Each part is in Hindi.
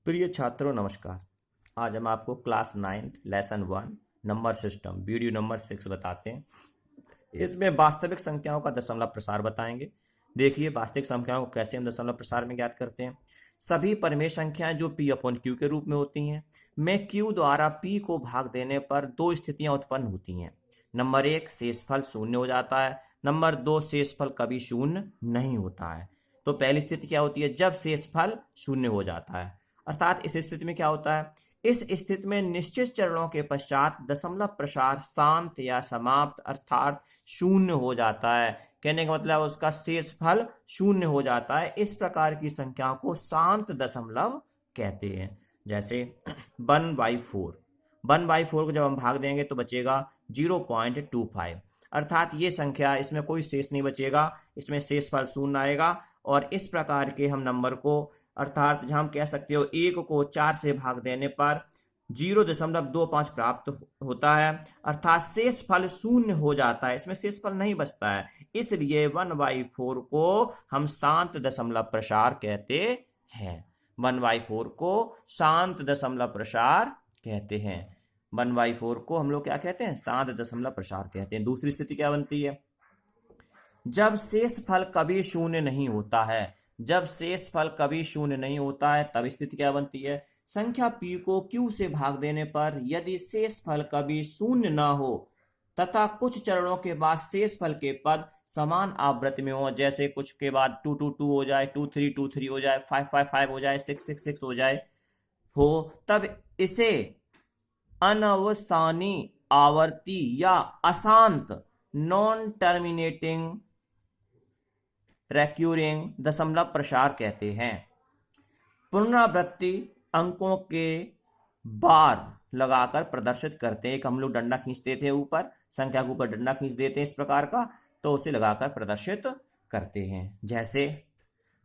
प्रिय छात्रों नमस्कार। आज हम आपको class 9 lesson 1 number system video number 6 बताते हैं। इसमें वास्तविक संख्याओं का दशमलव प्रसार बताएंगे। देखिए वास्तविक संख्याओं को कैसे हम दशमलव प्रसार में ज्ञात करते हैं। सभी परिमेय संख्याएं जो p अपॉन क्यू के रूप में होती हैं, में q द्वारा p को भाग देने पर दो स्थितियां उत्पन्न होती हैं। नंबर 1 शेषफल शून्य हो जाता है। नंबर 2 शेषफल कभी शून्य नहीं होता है। तो पहली स्थिति क्या होती है? जब शेषफल शून्य हो जाता है। अर्थात इस स्थिति में क्या होता है? इस स्थिति में निश्चित चरणों के पश्चात दशमलव प्रसार शांत या समाप्त अर्थात शून्य हो जाता है। कहने का मतलब उसका शेषफल शून्य हो जाता है। इस प्रकार की संख्या को शांत दशमलव कहते हैं। जैसे 1/4, 1/4 को जब हम भाग देंगे तो बचेगा 0.25। अर्थात ये संख्या, इसमें कोई शेष नहीं बचेगा, इसमें शेषफल शून्य आएगा। और इस प्रकार के हम नंबर को, अर्थात जहां हम कह सकते हो 1 को 4 से भाग देने पर 0.25 प्राप्त होता है। अर्थात शेषफल शून्य हो जाता है, इसमें शेषफल नहीं बचता है। इसलिए 1/4 को हम शांत दशमलव प्रसार कहते हैं। 1/4 को शांत दशमलव प्रसार कहते हैं। 1/4 को हम लोग क्या कहते हैं? शांत दशमलव प्रसार कहते हैं। दूसरी स्थिति क्या बनती है? जब शेषफल कभी शून्य नहीं होता है। जब शेषफल कभी शून्य नहीं होता है तब स्थिति क्या बनती है? संख्या p को q से भाग देने पर यदि शेषफल कभी शून्य न हो तथा कुछ चरणों के बाद शेषफल के पद समान आवृत्ति में हो, जैसे कुछ के बाद 2 हो जाए, 2 3 हो जाए, 5 हो जाए, 6 हो जाए, तब इसे अनवसानी आवर्ती या अशांत नॉन टर्मिनेटिंग रेक्यूरिंग दशमलव प्रसार कहते हैं। पुनरावृत्ति अंकों के बार लगाकर प्रदर्शित करते हैं। एक हम लोग डंडा खींच देते हैं, ऊपर संख्या के ऊपर डंडा खींच देते हैं इस प्रकार का, तो उसे लगाकर प्रदर्शित करते हैं। जैसे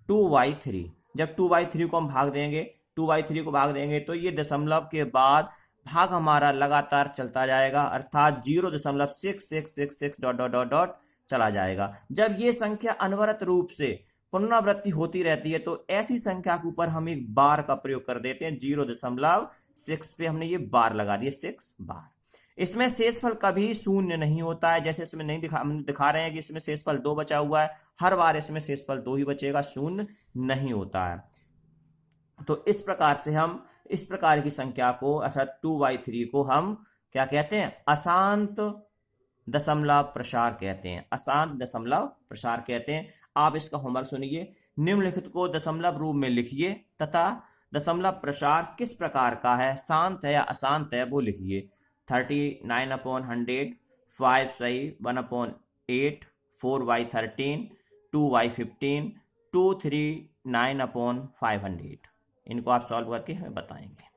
2/3, जब 2/3 को हम भाग देंगे, 2/3 को भाग देंगे तो ये दशमलव के बाद भाग हमारा लगातार चलता जाएगा, अर्थात 0.6666 डॉट डॉट डॉट डॉट चला जाएगा। जब ये संख्या अनवरत रूप से पुनरावृत्ति होती रहती है तो ऐसी संख्या के ऊपर हम एक बार का प्रयोग कर देते हैं। 0.6 पे हमने ये बार लगा दिए, 6 बार। इसमें शेषफल कभी शून्य नहीं होता है। जैसे इसमें नहीं हम दिखा रहे हैं कि इसमें शेषफल 2 बचा हुआ है, हर बार इसमें शेषफल 2 ही बचेगा, शून्य नहीं होता है। तो इस प्रकार से हम इस प्रकार की संख्या को, अर्थात 2/3 को हम क्या कहते हैं? अशांत दशमलव प्रसार कहते हैं। अशांत दशमलव प्रसार कहते हैं। आप इसका होमवर्क सुनिए। निम्नलिखित को दशमलव रूप में लिखिए तथा दशमलव प्रसार किस प्रकार का है, शांत है या अशांत है, वो लिखिए। 39/100, 5 सही, 1/8, 4/13, 2/15, 239/500। इनको आप सॉल्व करके हमें बताएंगे।